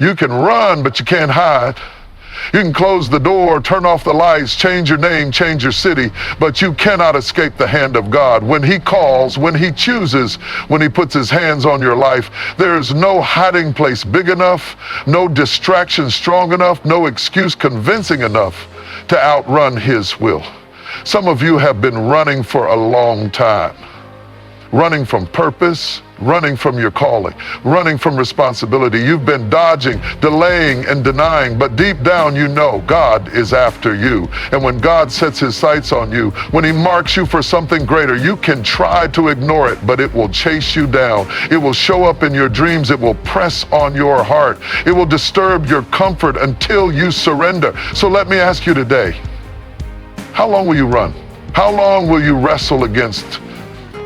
You can run, but you can't hide. You can close the door, turn off the lights, change your name, change your city, but you cannot escape the hand of God. When He calls, when He chooses, when He puts His hands on your life, there is no hiding place big enough, no distraction strong enough, no excuse convincing enough to outrun His will. Some of you have been running for a long time. Running from purpose, running from your calling, running from responsibility. You've been dodging, delaying, and denying, but deep down you know God is after you. And when God sets His sights on you, when He marks you for something greater, you can try to ignore it, but it will chase you down. It will show up in your dreams. It will press on your heart. It will disturb your comfort until you surrender. So let me ask you today, how long will you run? How long will you wrestle against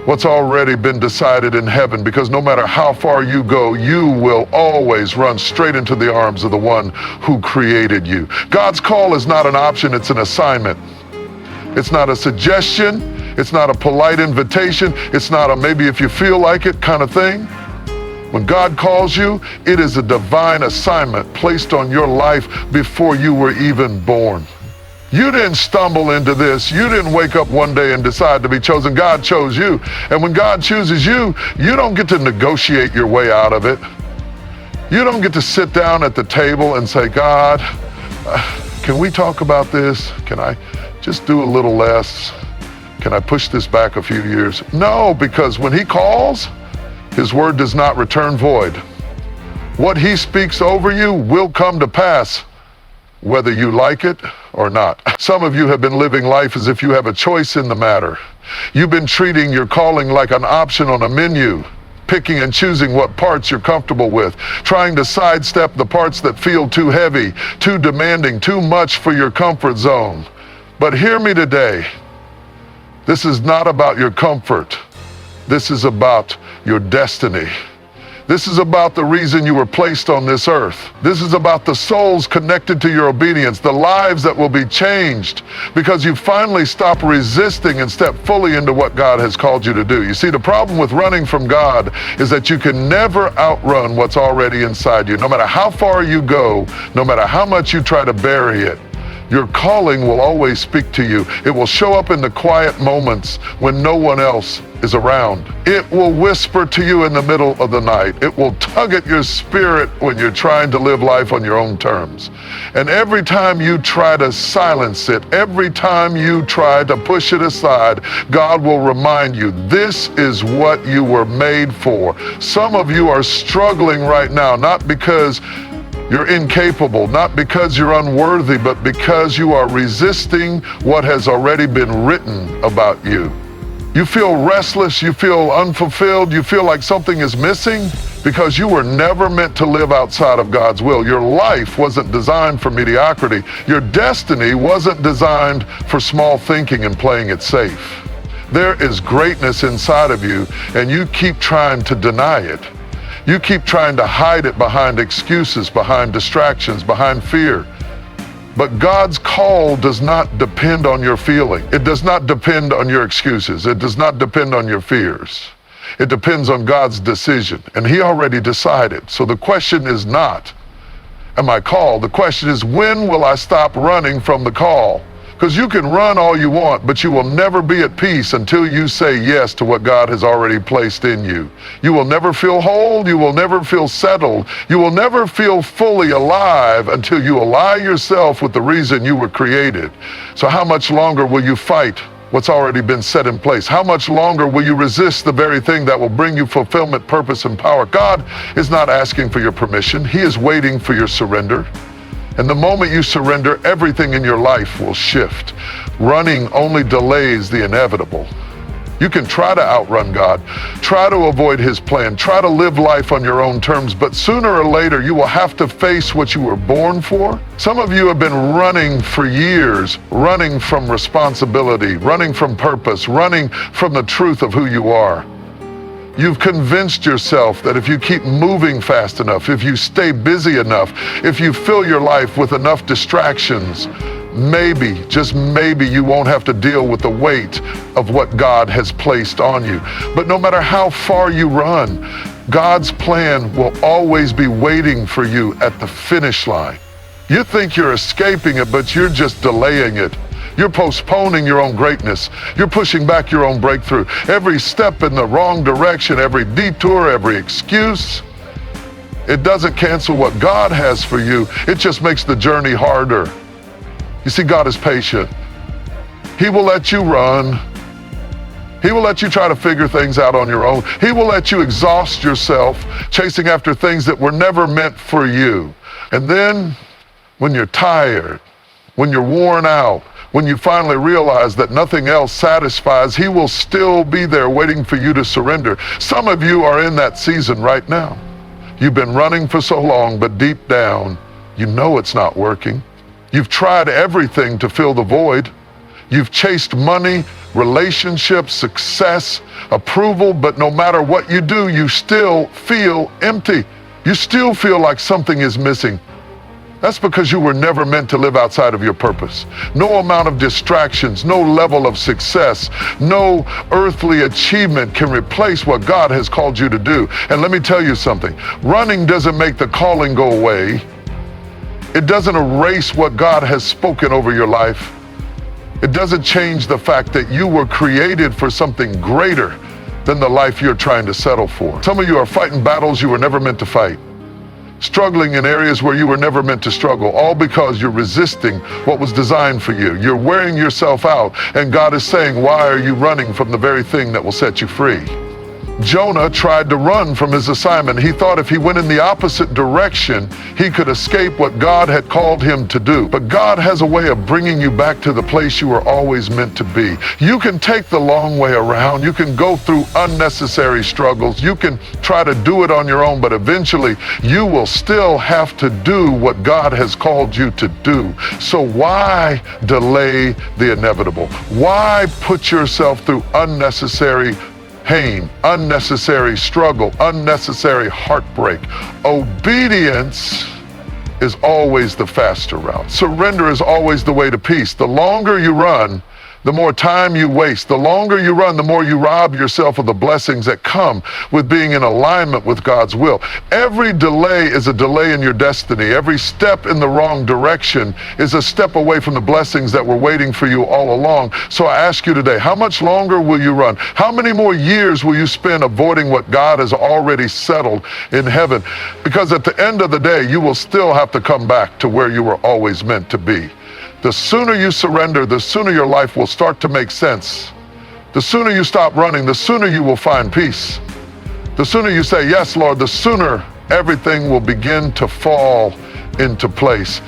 what's already been decided in heaven? Because no matter how far you go, you will always run straight into the arms of the one who created you. God's call is not an option, it's an assignment. It's not a suggestion, it's not a polite invitation, it's not a maybe if you feel like it kind of thing. When God calls you, it is a divine assignment placed on your life before you were even born. You didn't stumble into this. You didn't wake up one day and decide to be chosen. God chose you. And when God chooses you, you don't get to negotiate your way out of it. You don't get to sit down at the table and say, God, can we talk about this? Can I just do a little less? Can I push this back a few years? No, because when He calls, His word does not return void. What He speaks over you will come to pass, whether you like it or not. Some of you have been living life as if you have a choice in the matter. You've been treating your calling like an option on a menu, picking and choosing what parts you're comfortable with, trying to sidestep the parts that feel too heavy, too demanding, too much for your comfort zone. But hear me today. This is not about your comfort. This is about your destiny. This is about the reason you were placed on this earth. This is about the souls connected to your obedience, the lives that will be changed because you finally stop resisting and step fully into what God has called you to do. You see, the problem with running from God is that you can never outrun what's already inside you. No matter how far you go, no matter how much you try to bury it, your calling will always speak to you. It will show up in the quiet moments when no one else is around. It will whisper to you in the middle of the night. It will tug at your spirit when you're trying to live life on your own terms. And every time you try to silence it, every time you try to push it aside, God will remind you, this is what you were made for. Some of you are struggling right now, not because you're incapable, not because you're unworthy, but because you are resisting what has already been written about you. You feel restless, you feel unfulfilled, you feel like something is missing because you were never meant to live outside of God's will. Your life wasn't designed for mediocrity. Your destiny wasn't designed for small thinking and playing it safe. There is greatness inside of you, and you keep trying to deny it. You keep trying to hide it behind excuses, behind distractions, behind fear. But God's call does not depend on your feeling. It does not depend on your excuses. It does not depend on your fears. It depends on God's decision, and He already decided. So the question is not, am I called? The question is, when will I stop running from the call? Because you can run all you want, but you will never be at peace until you say yes to what God has already placed in you. You will never feel whole. You will never feel settled. You will never feel fully alive until you ally yourself with the reason you were created. So how much longer will you fight what's already been set in place? How much longer will you resist the very thing that will bring you fulfillment, purpose, and power? God is not asking for your permission. He is waiting for your surrender. And the moment you surrender, everything in your life will shift. Running only delays the inevitable. You can try to outrun God, try to avoid His plan, try to live life on your own terms, but sooner or later you will have to face what you were born for. Some of you have been running for years, running from responsibility, running from purpose, running from the truth of who you are. You've convinced yourself that if you keep moving fast enough, if you stay busy enough, if you fill your life with enough distractions, maybe, just maybe, you won't have to deal with the weight of what God has placed on you. But no matter how far you run, God's plan will always be waiting for you at the finish line. You think you're escaping it, but you're just delaying it. You're postponing your own greatness. You're pushing back your own breakthrough. Every step in the wrong direction, every detour, every excuse, it doesn't cancel what God has for you. It just makes the journey harder. You see, God is patient. He will let you run. He will let you try to figure things out on your own. He will let you exhaust yourself chasing after things that were never meant for you. And then when you're tired, when you're worn out, when you finally realize that nothing else satisfies, He will still be there waiting for you to surrender. Some of you are in that season right now. You've been running for so long, but deep down, you know it's not working. You've tried everything to fill the void. You've chased money, relationships, success, approval, but no matter what you do, you still feel empty. You still feel like something is missing. That's because you were never meant to live outside of your purpose. No amount of distractions, no level of success, no earthly achievement can replace what God has called you to do. And let me tell you something, running doesn't make the calling go away. It doesn't erase what God has spoken over your life. It doesn't change the fact that you were created for something greater than the life you're trying to settle for. Some of you are fighting battles you were never meant to fight. Struggling in areas where you were never meant to struggle, all because you're resisting what was designed for you. You're wearing yourself out, and God is saying, why are you running from the very thing that will set you free? Jonah tried to run from his assignment. He thought if he went in the opposite direction, he could escape what God had called him to do. But God has a way of bringing you back to the place you were always meant to be. You can take the long way around. You can go through unnecessary struggles. You can try to do it on your own, but eventually you will still have to do what God has called you to do. So why delay the inevitable? Why put yourself through unnecessary pain, unnecessary struggle, unnecessary heartbreak? Obedience is always the faster route. Surrender is always the way to peace. The longer you run, the more time you waste. The longer you run, the more you rob yourself of the blessings that come with being in alignment with God's will. Every delay is a delay in your destiny. Every step in the wrong direction is a step away from the blessings that were waiting for you all along. So I ask you today, how much longer will you run? How many more years will you spend avoiding what God has already settled in heaven? Because at the end of the day, you will still have to come back to where you were always meant to be. The sooner you surrender, the sooner your life will start to make sense. The sooner you stop running, the sooner you will find peace. The sooner you say, yes, Lord, the sooner everything will begin to fall into place.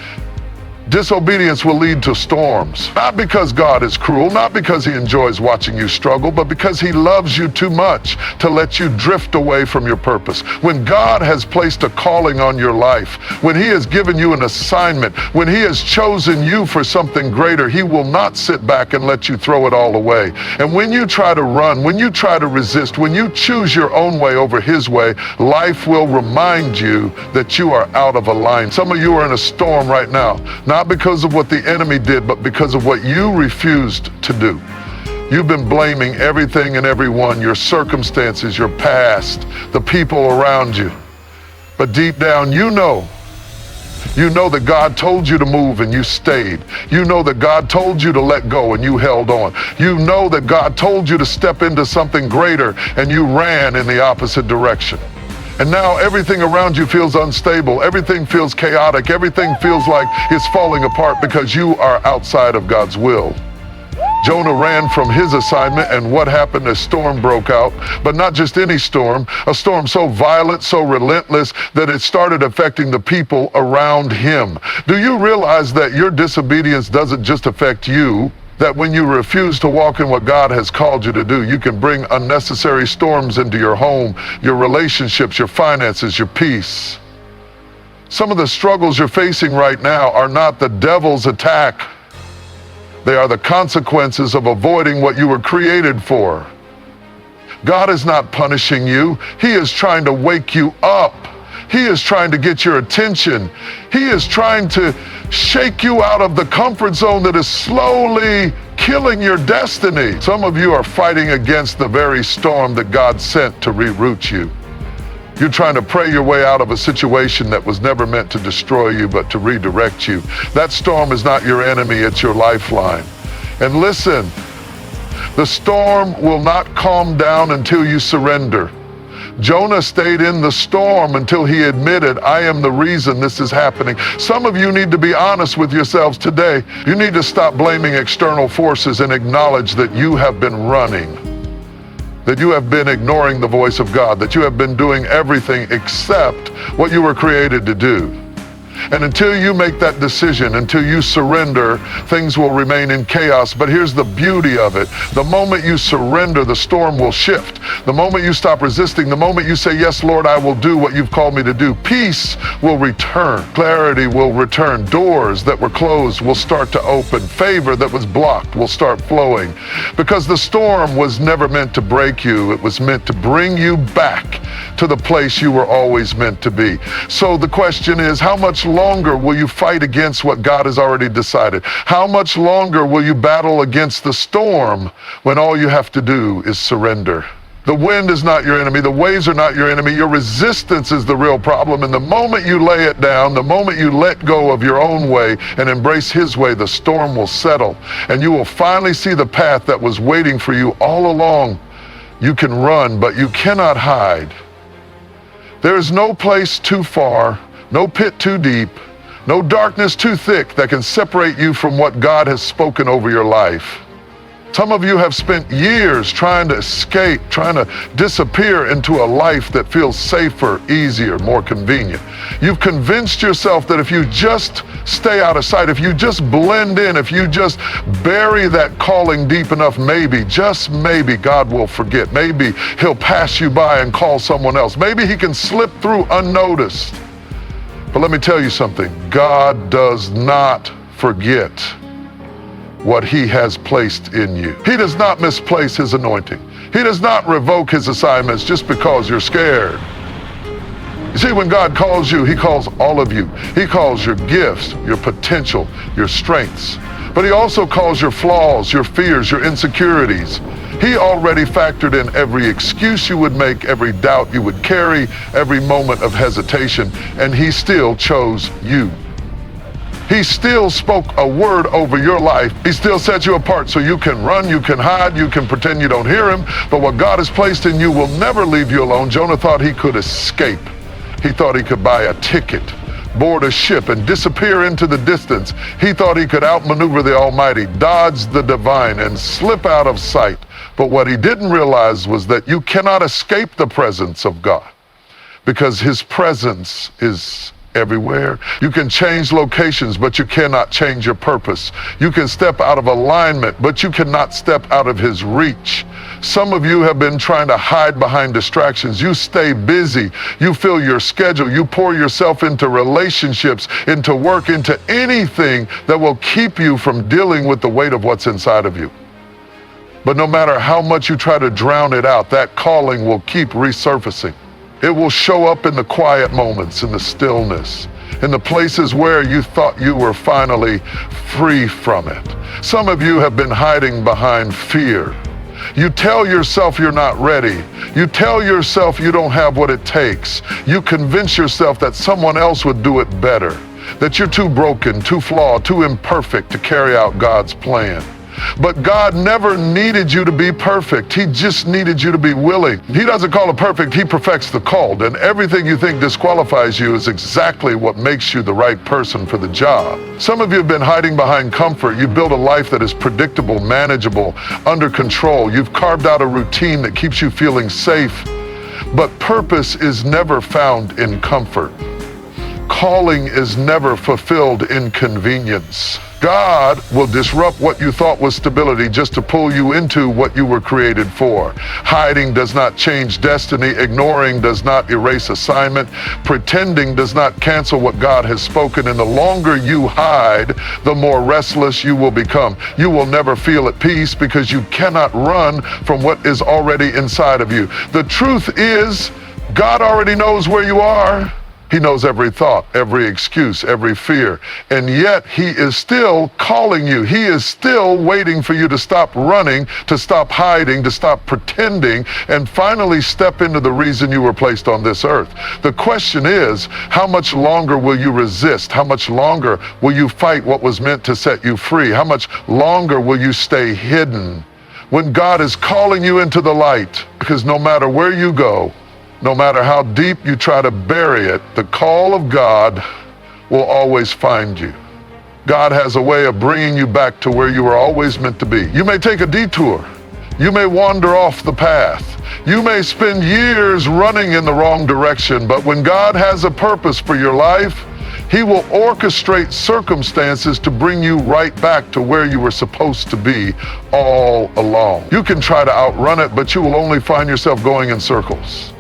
Disobedience will lead to storms, not because God is cruel, not because He enjoys watching you struggle, but because He loves you too much to let you drift away from your purpose. When God has placed a calling on your life, when He has given you an assignment, when He has chosen you for something greater, He will not sit back and let you throw it all away. And when you try to run, when you try to resist, when you choose your own way over His way, life will remind you that you are out of alignment. Some of you are in a storm right now, not because of what the enemy did, but because of what you refused to do. You've been blaming everything and everyone, your circumstances, your past, the people around you. But deep down, you know that God told you to move and you stayed. You know that God told you to let go and you held on. You know that God told you to step into something greater and you ran in the opposite direction. And now everything around you feels unstable. Everything feels chaotic. Everything feels like it's falling apart because you are outside of God's will. Jonah ran from his assignment, and what happened? A storm broke out, but not just any storm, a storm so violent, so relentless, that it started affecting the people around him. Do you realize that your disobedience doesn't just affect you? That when you refuse to walk in what God has called you to do, you can bring unnecessary storms into your home, your relationships, your finances, your peace. Some of the struggles you're facing right now are not the devil's attack. They are the consequences of avoiding what you were created for. God is not punishing you. He is trying to wake you up. He is trying to get your attention. He is trying to shake you out of the comfort zone that is slowly killing your destiny. Some of you are fighting against the very storm that God sent to reroute you. You're trying to pray your way out of a situation that was never meant to destroy you, but to redirect you. That storm is not your enemy, it's your lifeline. And listen, the storm will not calm down until you surrender. Jonah stayed in the storm until he admitted, I am the reason this is happening. Some of you need to be honest with yourselves today. You need to stop blaming external forces and acknowledge that you have been running, that you have been ignoring the voice of God, that you have been doing everything except what you were created to do. And until you make that decision, until you surrender, things will remain in chaos. But here's the beauty of it. The moment you surrender, the storm will shift. The moment you stop resisting, the moment you say, yes, Lord, I will do what you've called me to do, peace will return. Clarity will return. Doors that were closed will start to open. Favor that was blocked will start flowing. Because the storm was never meant to break you. It was meant to bring you back to the place you were always meant to be. So the question is, how much longer will you fight against what God has already decided? How much longer will you battle against the storm when all you have to do is surrender? The wind is not your enemy. The waves are not your enemy. Your resistance is the real problem. And the moment you lay it down, the moment you let go of your own way and embrace His way, the storm will settle. And you will finally see the path that was waiting for you all along. You can run, but you cannot hide. There is no place too far, no pit too deep, no darkness too thick that can separate you from what God has spoken over your life. Some of you have spent years trying to escape, trying to disappear into a life that feels safer, easier, more convenient. You've convinced yourself that if you just stay out of sight, if you just blend in, if you just bury that calling deep enough, maybe, just maybe, God will forget. Maybe He'll pass you by and call someone else. Maybe He can slip through unnoticed. But let me tell you something. God does not forget what He has placed in you. He does not misplace His anointing. He does not revoke His assignments just because you're scared. You see, when God calls you, He calls all of you. He calls your gifts, your potential, your strengths. But He also calls your flaws, your fears, your insecurities. He already factored in every excuse you would make, every doubt you would carry, every moment of hesitation, and He still chose you. He still spoke a word over your life. He still set you apart so you can run, you can hide, you can pretend you don't hear Him. But what God has placed in you will never leave you alone. Jonah thought he could escape. He thought he could buy a ticket, board a ship, and disappear into the distance. He thought he could outmaneuver the Almighty, dodge the divine, and slip out of sight. But what he didn't realize was that you cannot escape the presence of God, because His presence is everywhere. You can change locations, but you cannot change your purpose. You can step out of alignment, but you cannot step out of His reach. Some of you have been trying to hide behind distractions. You stay busy. You fill your schedule. You pour yourself into relationships, into work, into anything that will keep you from dealing with the weight of what's inside of you. But no matter how much you try to drown it out, that calling will keep resurfacing. It will show up in the quiet moments, in the stillness, in the places where you thought you were finally free from it. Some of you have been hiding behind fear. You tell yourself you're not ready. You tell yourself you don't have what it takes. You convince yourself that someone else would do it better, that you're too broken, too flawed, too imperfect to carry out God's plan. But God never needed you to be perfect. He just needed you to be willing. He doesn't call it perfect. He perfects the called. And everything you think disqualifies you is exactly what makes you the right person for the job. Some of you have been hiding behind comfort. You've built a life that is predictable, manageable, under control. You've carved out a routine that keeps you feeling safe. But purpose is never found in comfort. Calling is never fulfilled in convenience. God will disrupt what you thought was stability just to pull you into what you were created for. Hiding does not change destiny. Ignoring does not erase assignment. Pretending does not cancel what God has spoken. And the longer you hide, the more restless you will become. You will never feel at peace because you cannot run from what is already inside of you. The truth is, God already knows where you are. He knows every thought, every excuse, every fear. And yet he is still calling you. He is still waiting for you to stop running, to stop hiding, to stop pretending, and finally step into the reason you were placed on this earth. The question is, how much longer will you resist? How much longer will you fight what was meant to set you free? How much longer will you stay hidden when God is calling you into the light? Because no matter where you go, no matter how deep you try to bury it, the call of God will always find you. God has a way of bringing you back to where you were always meant to be. You may take a detour. You may wander off the path. You may spend years running in the wrong direction, but when God has a purpose for your life, He will orchestrate circumstances to bring you right back to where you were supposed to be all along. You can try to outrun it, but you will only find yourself going in circles.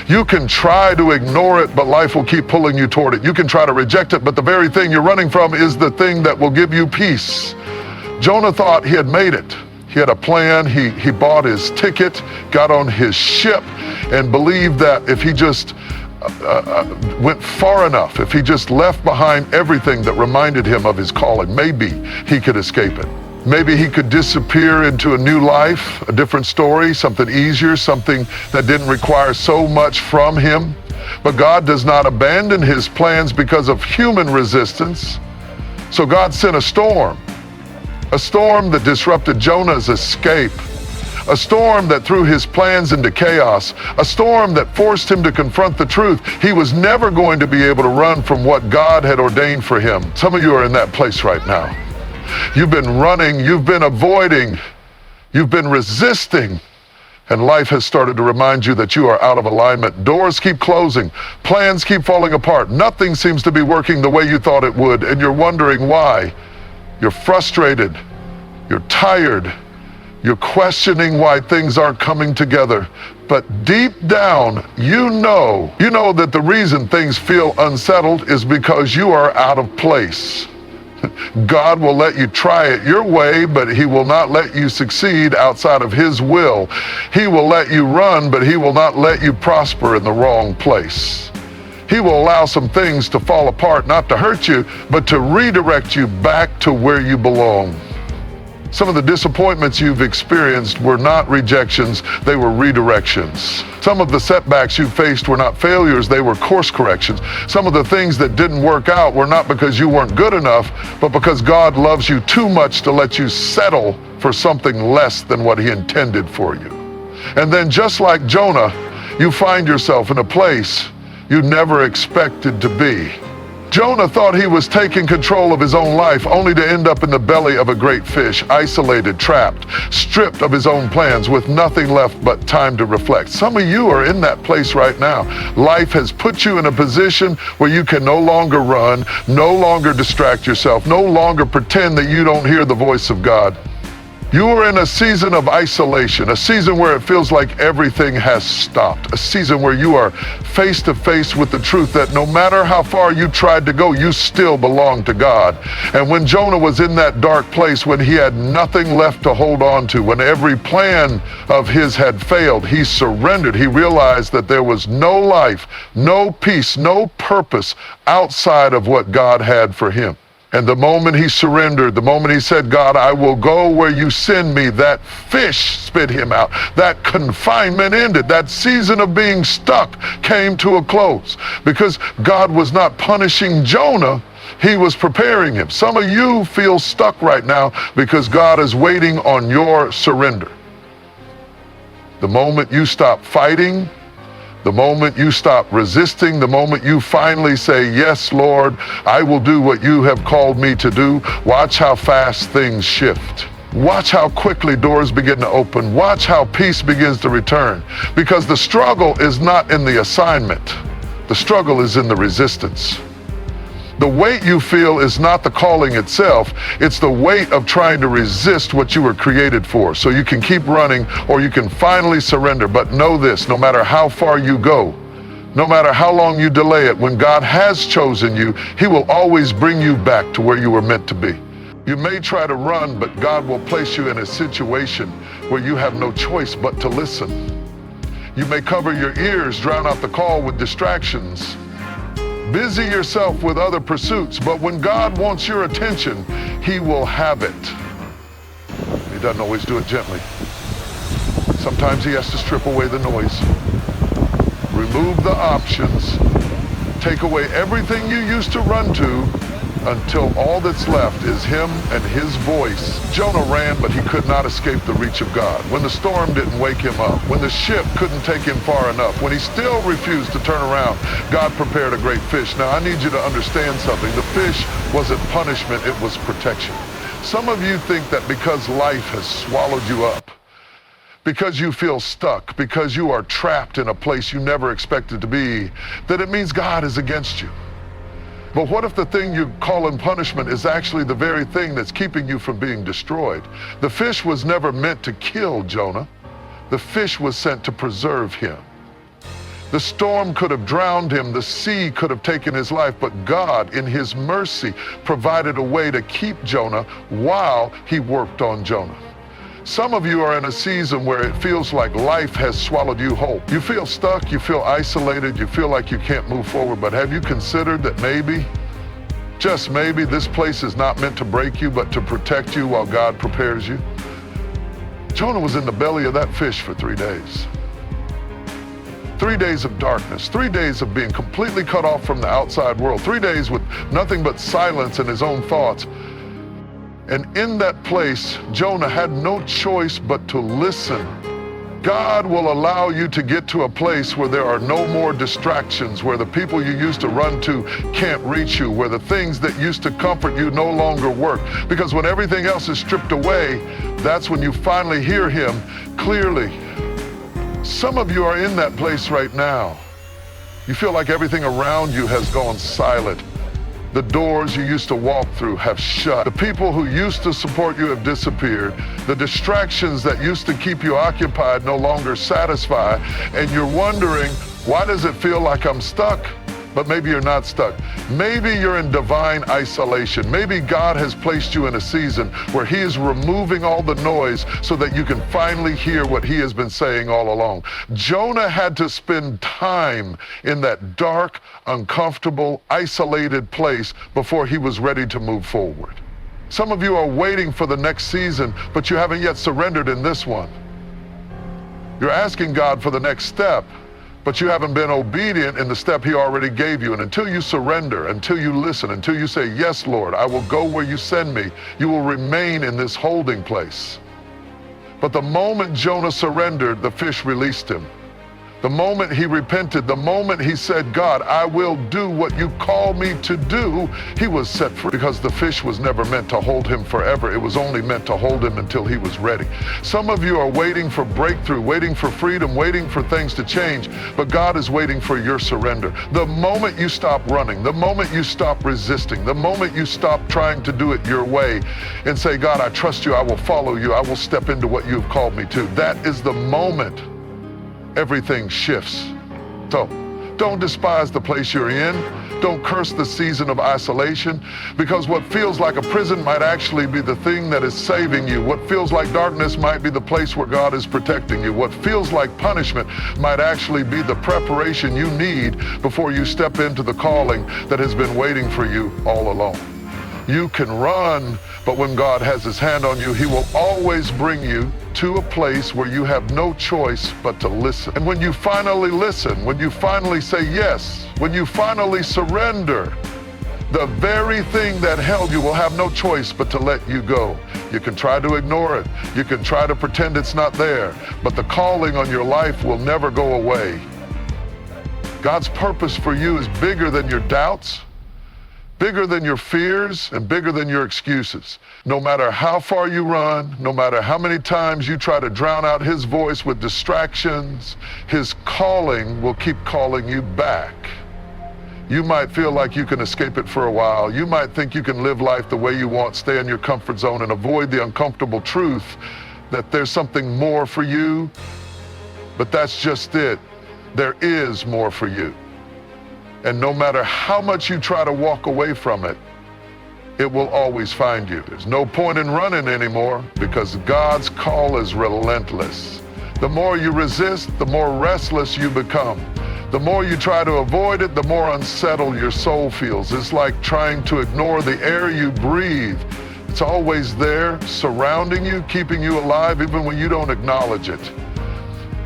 You can try to ignore it, but life will keep pulling you toward it. You can try to reject it, but the very thing you're running from is the thing that will give you peace. Jonah thought he had made it. He had a plan. He bought his ticket, got on his ship, and believed that if he just went far enough, if he just left behind everything that reminded him of his calling, maybe he could escape it. Maybe he could disappear into a new life, a different story, something easier, something that didn't require so much from him. But God does not abandon his plans because of human resistance. So God sent a storm that disrupted Jonah's escape, a storm that threw his plans into chaos, a storm that forced him to confront the truth. He was never going to be able to run from what God had ordained for him. Some of you are in that place right now. You've been running, you've been avoiding, you've been resisting, and life has started to remind you that you are out of alignment. Doors keep closing, plans keep falling apart, nothing seems to be working the way you thought it would, and you're wondering why. You're frustrated, you're tired, you're questioning why things aren't coming together. But deep down, you know that the reason things feel unsettled is because you are out of place. God will let you try it your way, but He will not let you succeed outside of His will. He will let you run, but He will not let you prosper in the wrong place. He will allow some things to fall apart, not to hurt you, but to redirect you back to where you belong. Some of the disappointments you've experienced were not rejections, they were redirections. Some of the setbacks you faced were not failures, they were course corrections. Some of the things that didn't work out were not because you weren't good enough, but because God loves you too much to let you settle for something less than what He intended for you. And then just like Jonah, you find yourself in a place you never expected to be. Jonah thought he was taking control of his own life, only to end up in the belly of a great fish, isolated, trapped, stripped of his own plans, with nothing left but time to reflect. Some of you are in that place right now. Life has put you in a position where you can no longer run, no longer distract yourself, no longer pretend that you don't hear the voice of God. You are in a season of isolation, a season where it feels like everything has stopped, a season where you are face to face with the truth that no matter how far you tried to go, you still belong to God. And when Jonah was in that dark place, when he had nothing left to hold on to, when every plan of his had failed, he surrendered. He realized that there was no life, no peace, no purpose outside of what God had for him. And the moment he surrendered, the moment he said, God, I will go where you send me, that fish spit him out. That confinement ended. That season of being stuck came to a close. Because God was not punishing Jonah, He was preparing him. Some of you feel stuck right now because God is waiting on your surrender. The moment you stop fighting, the moment you stop resisting, the moment you finally say, yes, Lord, I will do what you have called me to do, watch how fast things shift. Watch how quickly doors begin to open. Watch how peace begins to return. Because the struggle is not in the assignment. The struggle is in the resistance. The weight you feel is not the calling itself, it's the weight of trying to resist what you were created for. So you can keep running or you can finally surrender. But know this, no matter how far you go, no matter how long you delay it, when God has chosen you, He will always bring you back to where you were meant to be. You may try to run, but God will place you in a situation where you have no choice but to listen. You may cover your ears, drown out the call with distractions. Busy yourself with other pursuits, but when God wants your attention, he will have it. He doesn't always do it gently. Sometimes he has to strip away the noise, remove the options, take away everything you used to run to until all that's left is him and his voice. Jonah ran, but he could not escape the reach of God. When the storm didn't wake him up, when the ship couldn't take him far enough, when he still refused to turn around, God prepared a great fish. Now, I need you to understand something. The fish wasn't punishment, it was protection. Some of you think that because life has swallowed you up, because you feel stuck, because you are trapped in a place you never expected to be, that it means God is against you. But what if the thing you call in punishment is actually the very thing that's keeping you from being destroyed? The fish was never meant to kill Jonah. The fish was sent to preserve him. The storm could have drowned him. The sea could have taken his life. But God, in his mercy, provided a way to keep Jonah while he worked on Jonah. Some of you are in a season where it feels like life has swallowed you whole. You feel stuck, you feel isolated, you feel like you can't move forward, but have you considered that maybe, just maybe, this place is not meant to break you, but to protect you while God prepares you? Jonah was in the belly of that fish for 3 days. 3 days of darkness, 3 days of being completely cut off from the outside world, 3 days with nothing but silence and his own thoughts. And in that place, Jonah had no choice but to listen. God will allow you to get to a place where there are no more distractions, where the people you used to run to can't reach you, where the things that used to comfort you no longer work. Because when everything else is stripped away, that's when you finally hear him clearly. Some of you are in that place right now. You feel like everything around you has gone silent. The doors you used to walk through have shut. The people who used to support you have disappeared. The distractions that used to keep you occupied no longer satisfy. And you're wondering, why does it feel like I'm stuck? But maybe you're not stuck. Maybe you're in divine isolation. Maybe God has placed you in a season where he is removing all the noise so that you can finally hear what he has been saying all along. Jonah had to spend time in that dark, uncomfortable, isolated place before he was ready to move forward. Some of you are waiting for the next season, but you haven't yet surrendered in this one. You're asking God for the next step, but you haven't been obedient in the step he already gave you. And until you surrender, until you listen, until you say, yes, Lord, I will go where you send me, you will remain in this holding place. But the moment Jonah surrendered, the fish released him. The moment he repented, the moment he said, God, I will do what you call me to do, he was set free, because the fish was never meant to hold him forever. It was only meant to hold him until he was ready. Some of you are waiting for breakthrough, waiting for freedom, waiting for things to change, but God is waiting for your surrender. The moment you stop running, the moment you stop resisting, the moment you stop trying to do it your way and say, God, I trust you, I will follow you, I will step into what you've called me to, that is the moment everything shifts. So don't despise the place you're in. Don't curse the season of isolation, because what feels like a prison might actually be the thing that is saving you. What feels like darkness might be the place where God is protecting you. What feels like punishment might actually be the preparation you need before you step into the calling that has been waiting for you all along. You can run, but when God has his hand on you, he will always bring you to a place where you have no choice but to listen. And when you finally listen, when you finally say yes, when you finally surrender, the very thing that held you will have no choice but to let you go. You can try to ignore it. You can try to pretend it's not there, but the calling on your life will never go away. God's purpose for you is bigger than your doubts, bigger than your fears, and bigger than your excuses. No matter how far you run, no matter how many times you try to drown out his voice with distractions, his calling will keep calling you back. You might feel like you can escape it for a while. You might think you can live life the way you want, stay in your comfort zone, and avoid the uncomfortable truth that there's something more for you. But that's just it. There is more for you. And no matter how much you try to walk away from it, it will always find you. There's no point in running anymore, because God's call is relentless. The more you resist, the more restless you become. The more you try to avoid it, the more unsettled your soul feels. It's like trying to ignore the air you breathe. It's always there, surrounding you, keeping you alive, even when you don't acknowledge it.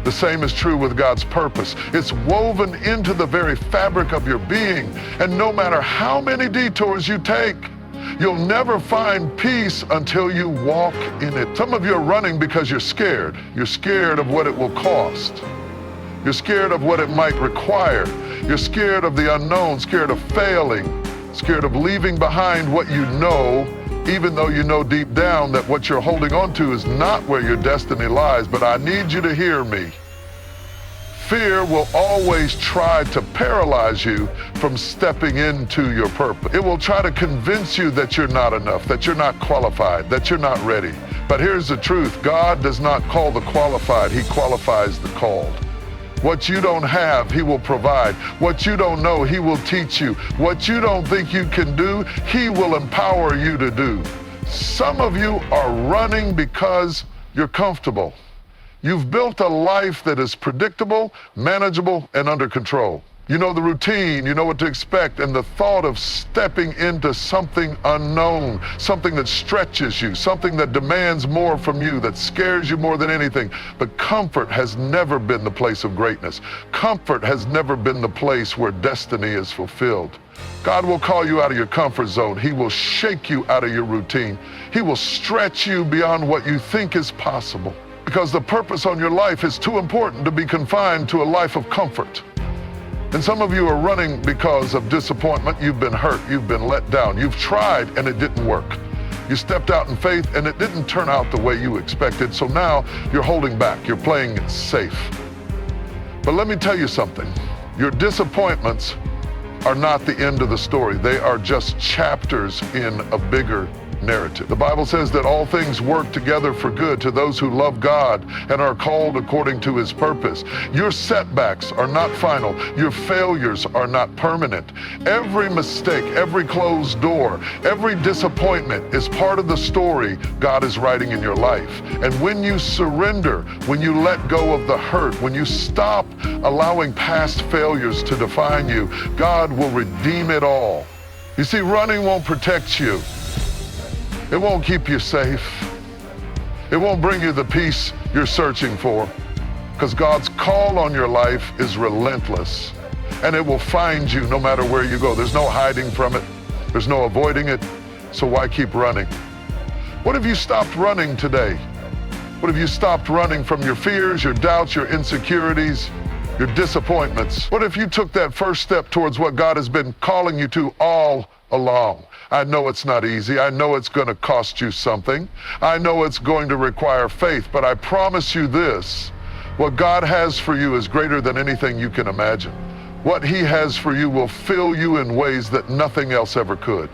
The same is true with God's purpose. It's woven into the very fabric of your being. And no matter how many detours you take, you'll never find peace until you walk in it. Some of you are running because you're scared. You're scared of what it will cost. You're scared of what it might require. You're scared of the unknown, scared of failing, scared of leaving behind what you know, even though you know deep down that what you're holding on to is not where your destiny lies. But I need you to hear me. Fear will always try to paralyze you from stepping into your purpose. It will try to convince you that you're not enough, that you're not qualified, that you're not ready. But here's the truth. God does not call the qualified. He qualifies the called. What you don't have, He will provide. What you don't know, He will teach you. What you don't think you can do, He will empower you to do. Some of you are running because you're comfortable. You've built a life that is predictable, manageable, and under control. You know the routine, you know what to expect, and the thought of stepping into something unknown, something that stretches you, something that demands more from you, that scares you more than anything. But comfort has never been the place of greatness. Comfort has never been the place where destiny is fulfilled. God will call you out of your comfort zone. He will shake you out of your routine. He will stretch you beyond what you think is possible. Because the purpose on your life is too important to be confined to a life of comfort. And some of you are running because of disappointment. You've been hurt. You've been let down. You've tried and it didn't work. You stepped out in faith and it didn't turn out the way you expected. So now you're holding back. You're playing it safe. But let me tell you something. Your disappointments are not the end of the story. They are just chapters in a bigger narrative. The Bible says that all things work together for good to those who love God and are called according to His purpose. Your setbacks are not final. Your failures are not permanent. Every mistake, every closed door, every disappointment is part of the story God is writing in your life. And when you surrender, when you let go of the hurt, when you stop allowing past failures to define you, God will redeem it all. You see, running won't protect you. It won't keep you safe. It won't bring you the peace you're searching for, because God's call on your life is relentless, and it will find you no matter where you go. There's no hiding from it. There's no avoiding it. So why keep running? What if you stopped running today? What if you stopped running from your fears, your doubts, your insecurities, your disappointments? What if you took that first step towards what God has been calling you to all along? I know it's not easy. I know it's going to cost you something. I know it's going to require faith, but I promise you this, what God has for you is greater than anything you can imagine. What He has for you will fill you in ways that nothing else ever could.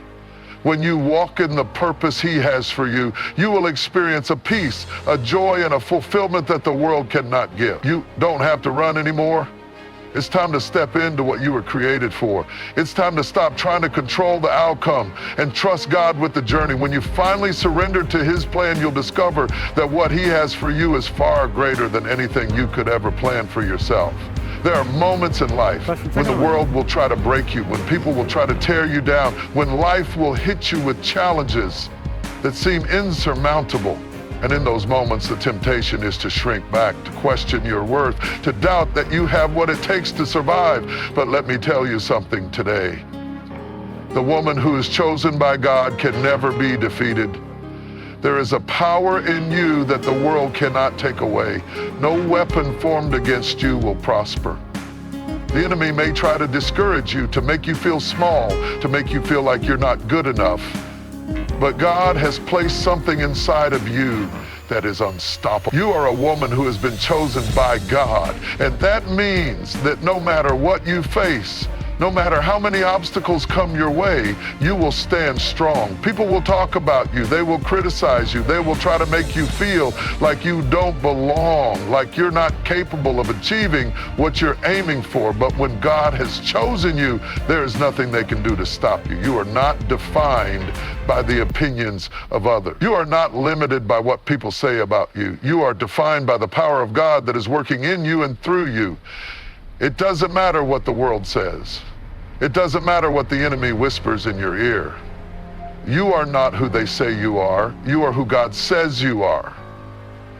When you walk in the purpose He has for you, you will experience a peace, a joy, and a fulfillment that the world cannot give. You don't have to run anymore. It's time to step into what you were created for. It's time to stop trying to control the outcome and trust God with the journey. When you finally surrender to His plan, you'll discover that what He has for you is far greater than anything you could ever plan for yourself. There are moments in life when the world will try to break you, when people will try to tear you down, when life will hit you with challenges that seem insurmountable. And in those moments, the temptation is to shrink back, to question your worth, to doubt that you have what it takes to survive. But let me tell you something today. The woman who is chosen by God can never be defeated. There is a power in you that the world cannot take away. No weapon formed against you will prosper. The enemy may try to discourage you, to make you feel small, to make you feel like you're not good enough. But God has placed something inside of you that is unstoppable. You are a woman who has been chosen by God, and that means that no matter what you face, no matter how many obstacles come your way, you will stand strong. People will talk about you. They will criticize you. They will try to make you feel like you don't belong, like you're not capable of achieving what you're aiming for. But when God has chosen you, there is nothing they can do to stop you. You are not defined by the opinions of others. You are not limited by what people say about you. You are defined by the power of God that is working in you and through you. It doesn't matter what the world says. It doesn't matter what the enemy whispers in your ear. You are not who they say you are. You are who God says you are.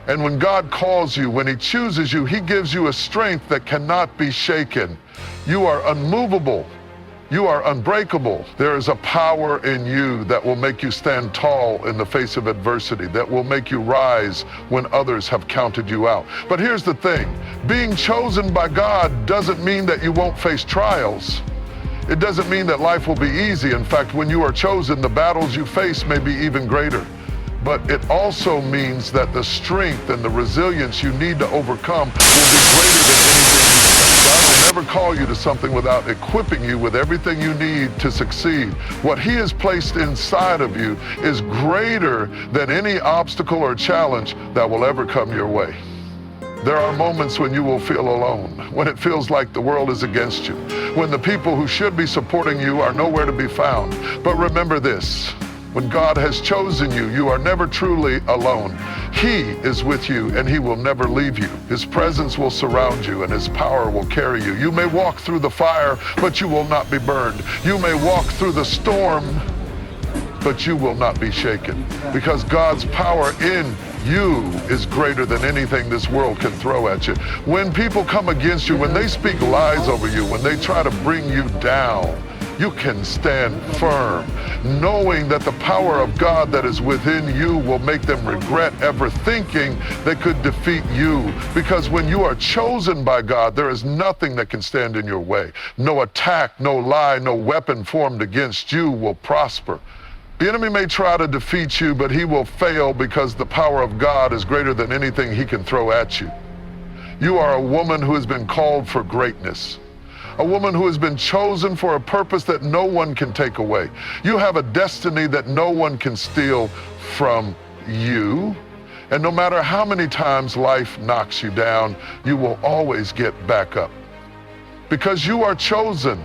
And when God calls you, when he chooses you, he gives you a strength that cannot be shaken. You are unmovable. You are unbreakable. There is a power in you that will make you stand tall in the face of adversity, that will make you rise when others have counted you out. But here's the thing, being chosen by God doesn't mean that you won't face trials. It doesn't mean that life will be easy. In fact, when you are chosen, the battles you face may be even greater. But it also means that the strength and the resilience you need to overcome will be greater than anything you face. God will never call you to something without equipping you with everything you need to succeed. What he has placed inside of you is greater than any obstacle or challenge that will ever come your way. There are moments when you will feel alone, when it feels like the world is against you, when the people who should be supporting you are nowhere to be found. But remember this. When God has chosen you, you are never truly alone. He is with you and he will never leave you. His presence will surround you and his power will carry you. You may walk through the fire, but you will not be burned. You may walk through the storm, but you will not be shaken, because God's power in you is greater than anything this world can throw at you. When people come against you, when they speak lies over you, when they try to bring you down, you can stand firm, knowing that the power of God that is within you will make them regret ever thinking they could defeat you. Because when you are chosen by God, there is nothing that can stand in your way. No attack, no lie, no weapon formed against you will prosper. The enemy may try to defeat you, but he will fail because the power of God is greater than anything he can throw at you. You are a woman who has been called for greatness. A woman who has been chosen for a purpose that no one can take away. You have a destiny that no one can steal from you. And no matter how many times life knocks you down, you will always get back up. Because you are chosen.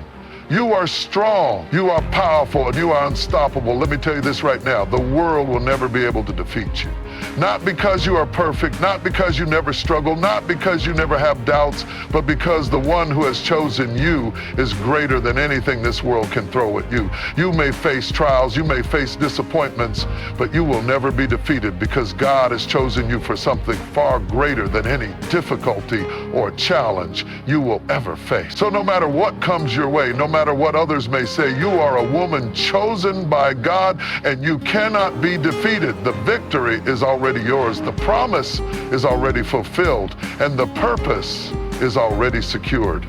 You are strong, you are powerful, and you are unstoppable. Let me tell you this right now, the world will never be able to defeat you. Not because you are perfect, not because you never struggle, not because you never have doubts, but because the one who has chosen you is greater than anything this world can throw at you. You may face trials, you may face disappointments, but you will never be defeated because God has chosen you for something far greater than any difficulty or challenge you will ever face. So no matter what comes your way, no matter what others may say, you are a woman chosen by God and you cannot be defeated. The victory is already yours. The promise is already fulfilled and the purpose is already secured.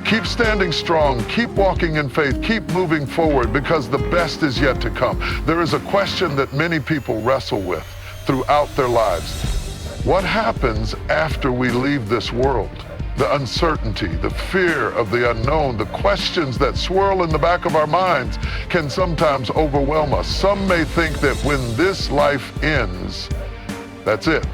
Keep standing strong, keep walking in faith, keep moving forward because the best is yet to come. There is a question that many people wrestle with throughout their lives. What happens after we leave this world? The uncertainty, the fear of the unknown, the questions that swirl in the back of our minds can sometimes overwhelm us. Some may think that when this life ends, that's it.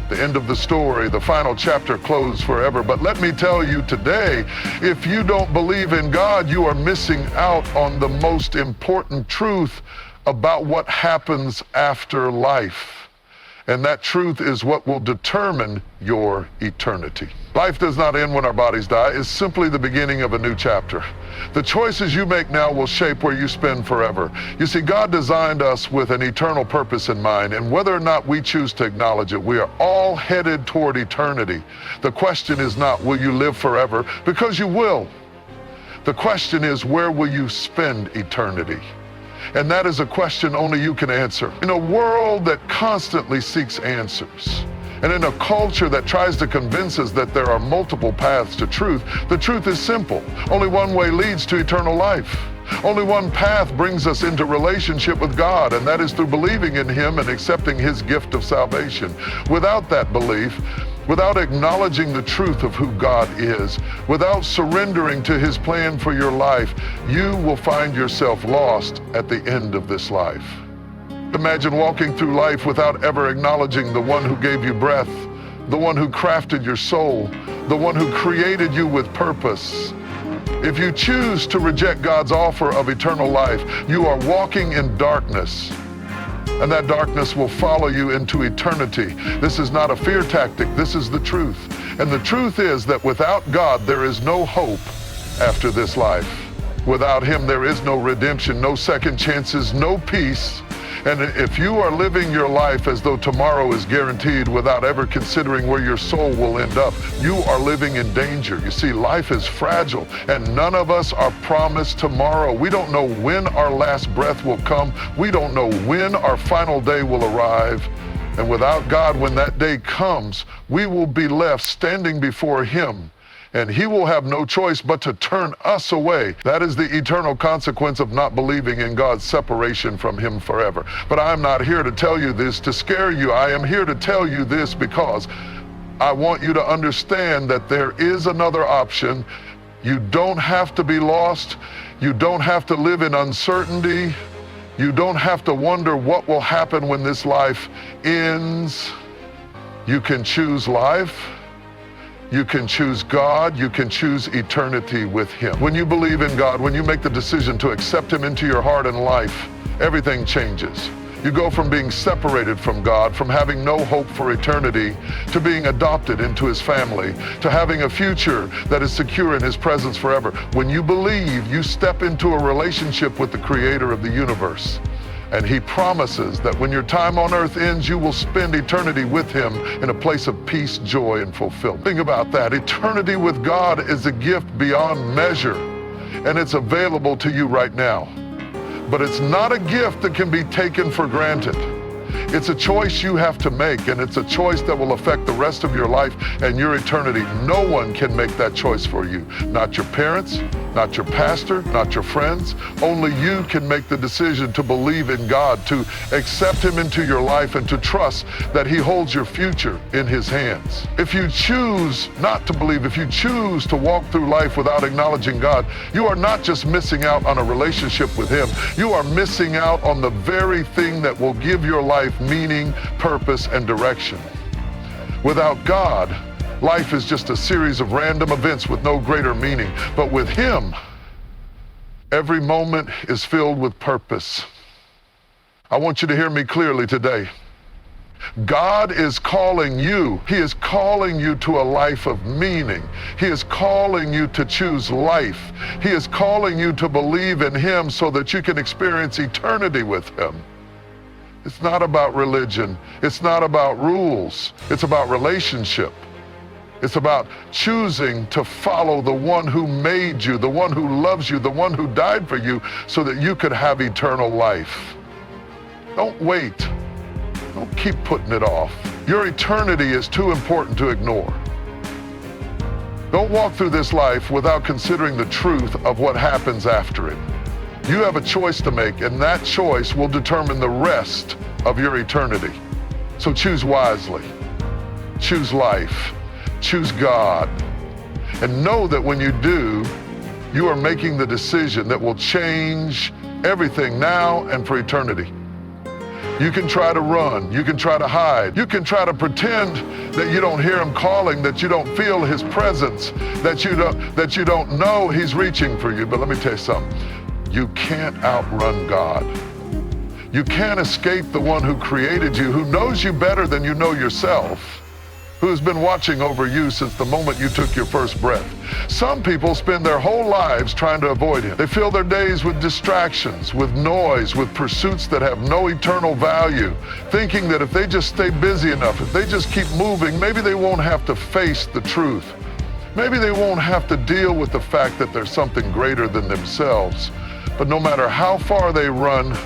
The end of the story, the final chapter closed forever. But let me tell you today, if you don't believe in God, you are missing out on the most important truth about what happens after life. And that truth is what will determine your eternity. Life does not end when our bodies die. It's simply the beginning of a new chapter. The choices you make now will shape where you spend forever. You see, God designed us with an eternal purpose in mind, and whether or not we choose to acknowledge it, we are all headed toward eternity. The question is not, will you live forever? Because you will. The question is, where will you spend eternity? And that is a question only you can answer. In a world that constantly seeks answers, and in a culture that tries to convince us that there are multiple paths to truth, the truth is simple. Only one way leads to eternal life. Only one path brings us into relationship with God, and that is through believing in Him and accepting His gift of salvation. Without that belief, without acknowledging the truth of who God is, without surrendering to His plan for your life, you will find yourself lost at the end of this life. Imagine walking through life without ever acknowledging the one who gave you breath, the one who crafted your soul, the one who created you with purpose. If you choose to reject God's offer of eternal life, you are walking in darkness. And that darkness will follow you into eternity. This is not a fear tactic, this is the truth. And the truth is that without God, there is no hope after this life. Without him, there is no redemption, no second chances, no peace. And if you are living your life as though tomorrow is guaranteed without ever considering where your soul will end up, you are living in danger. You see, life is fragile, and none of us are promised tomorrow. We don't know when our last breath will come. We don't know when our final day will arrive. And without God, when that day comes, we will be left standing before him. And he will have no choice but to turn us away. That is the eternal consequence of not believing in God's separation from him forever. But I'm not here to tell you this to scare you. I am here to tell you this because I want you to understand that there is another option. You don't have to be lost. You don't have to live in uncertainty. You don't have to wonder what will happen when this life ends. You can choose life. You can choose God, you can choose eternity with him. When you believe in God, when you make the decision to accept him into your heart and life, everything changes. You go from being separated from God, from having no hope for eternity, to being adopted into his family, to having a future that is secure in his presence forever. When you believe, you step into a relationship with the creator of the universe. And he promises that when your time on earth ends, you will spend eternity with him in a place of peace, joy, and fulfillment. Think about that. Eternity with God is a gift beyond measure, and it's available to you right now. But it's not a gift that can be taken for granted. It's a choice you have to make, and it's a choice that will affect the rest of your life and your eternity. No one can make that choice for you. Not your parents, not your pastor, not your friends. Only you can make the decision to believe in God, to accept him into your life, and to trust that he holds your future in his hands. If you choose not to believe, if you choose to walk through life without acknowledging God, you are not just missing out on a relationship with him. You are missing out on the very thing that will give your life meaning, purpose, and direction. Without God, life is just a series of random events with no greater meaning. But with him, every moment is filled with purpose. I want you to hear me clearly today. God is calling you. He is calling you to a life of meaning. He is calling you to choose life. He is calling you to believe in him so that you can experience eternity with him. It's not about religion. It's not about rules. It's about relationship. It's about choosing to follow the one who made you, the one who loves you, the one who died for you so that you could have eternal life. Don't wait. Don't keep putting it off. Your eternity is too important to ignore. Don't walk through this life without considering the truth of what happens after it. You have a choice to make, and that choice will determine the rest of your eternity. So choose wisely. Choose life. Choose God. And know that when you do, you are making the decision that will change everything now and for eternity. You can try to run. You can try to hide. You can try to pretend that you don't hear him calling, that you don't feel his presence, that you don't know he's reaching for you. But let me tell you something. You can't outrun God. You can't escape the one who created you, who knows you better than you know yourself, who has been watching over you since the moment you took your first breath. Some people spend their whole lives trying to avoid him. They fill their days with distractions, with noise, with pursuits that have no eternal value, thinking that if they just stay busy enough, if they just keep moving, maybe they won't have to face the truth. Maybe they won't have to deal with the fact that there's something greater than themselves. But no matter how far they run,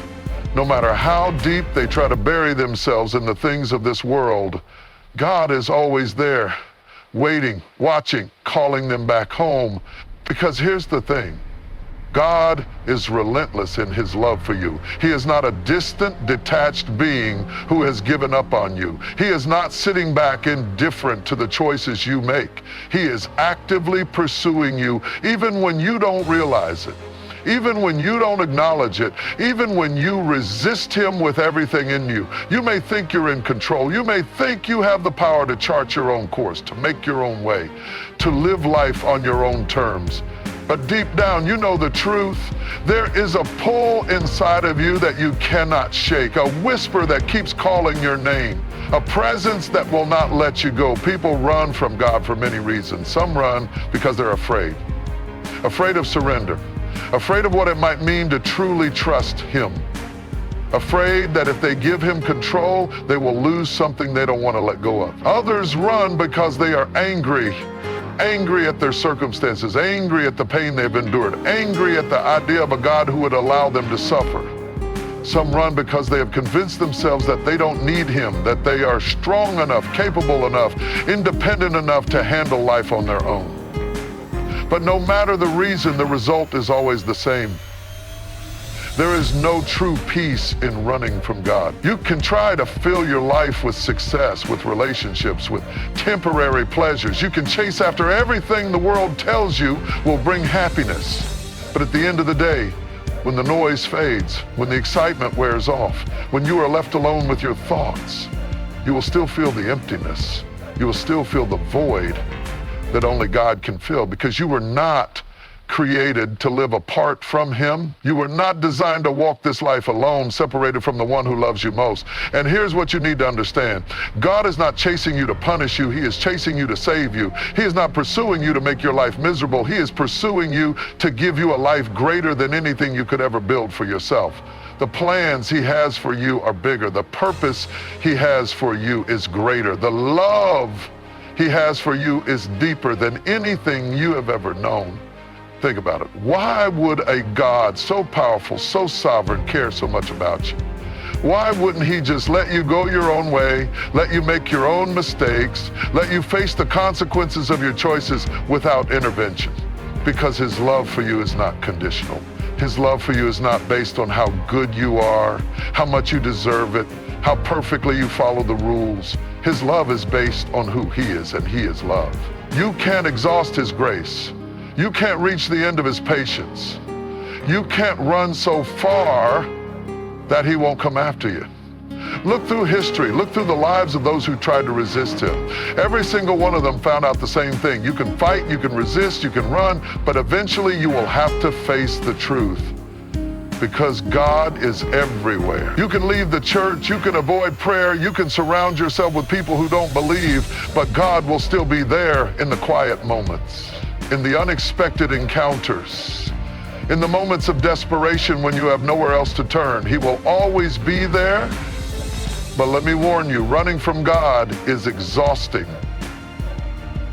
no matter how deep they try to bury themselves in the things of this world, God is always there, waiting, watching, calling them back home. Because here's the thing. God is relentless in his love for you. He is not a distant, detached being who has given up on you. He is not sitting back indifferent to the choices you make. He is actively pursuing you, even when you don't realize it. Even when you don't acknowledge it, even when you resist him with everything in you. You may think you're in control. You may think you have the power to chart your own course, to make your own way, to live life on your own terms. But deep down, you know the truth. There is a pull inside of you that you cannot shake, a whisper that keeps calling your name, a presence that will not let you go. People run from God for many reasons. Some run because they're afraid of surrender, afraid of what it might mean to truly trust Him, afraid that if they give Him control, they will lose something they don't want to let go of. Others run because they are angry at their circumstances, angry at the pain they've endured, angry at the idea of a God who would allow them to suffer. Some run because they have convinced themselves that they don't need Him, that they are strong enough, capable enough, independent enough to handle life on their own. But no matter the reason, the result is always the same. There is no true peace in running from God. You can try to fill your life with success, with relationships, with temporary pleasures. You can chase after everything the world tells you will bring happiness. But at the end of the day, when the noise fades, when the excitement wears off, when you are left alone with your thoughts, you will still feel the emptiness. You will still feel the void that only God can fill, because you were not created to live apart from Him. You were not designed to walk this life alone, separated from the one who loves you most. And here's what you need to understand. God is not chasing you to punish you. He is chasing you to save you. He is not pursuing you to make your life miserable. He is pursuing you to give you a life greater than anything you could ever build for yourself. The plans He has for you are bigger. The purpose He has for you is greater. The love He has for you is deeper than anything you have ever known. Think about it. Why would a God so powerful, so sovereign, care so much about you? Why wouldn't He just let you go your own way, let you make your own mistakes, let you face the consequences of your choices without intervention? Because His love for you is not conditional. His love for you is not based on how good you are, how much you deserve it, how perfectly you follow the rules. His love is based on who He is, and He is love. You can't exhaust His grace. You can't reach the end of His patience. You can't run so far that He won't come after you. Look through history. Look through the lives of those who tried to resist Him. Every single one of them found out the same thing. You can fight, you can resist, you can run, but eventually you will have to face the truth, because God is everywhere. You can leave the church, you can avoid prayer, you can surround yourself with people who don't believe, but God will still be there in the quiet moments, in the unexpected encounters, in the moments of desperation when you have nowhere else to turn. He will always be there. But let me warn you, running from God is exhausting.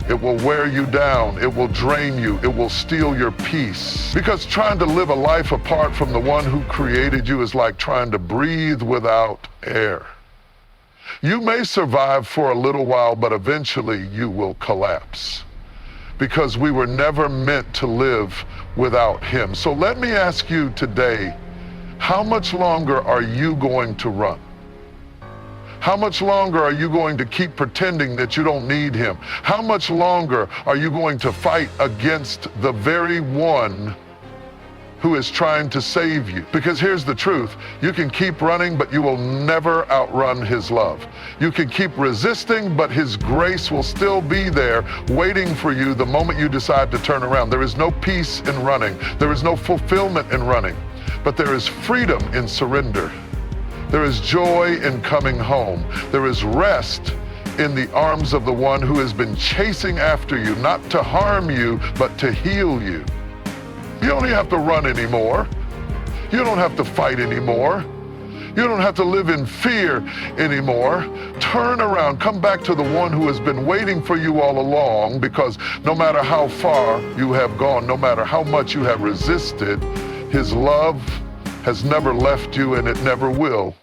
It will wear you down. It will drain you. It will steal your peace. Because trying to live a life apart from the one who created you is like trying to breathe without air. You may survive for a little while, but eventually you will collapse, because we were never meant to live without Him. So let me ask you today, how much longer are you going to run? How much longer are you going to keep pretending that you don't need Him? How much longer are you going to fight against the very one who is trying to save you? Because here's the truth. You can keep running, but you will never outrun His love. You can keep resisting, but His grace will still be there waiting for you the moment you decide to turn around. There is no peace in running. There is no fulfillment in running, but there is freedom in surrender. There is joy in coming home. There is rest in the arms of the one who has been chasing after you, not to harm you, but to heal you. You don't have to run anymore. You don't have to fight anymore. You don't have to live in fear anymore. Turn around, come back to the one who has been waiting for you all along, because no matter how far you have gone, no matter how much you have resisted, His love has never left you, and it never will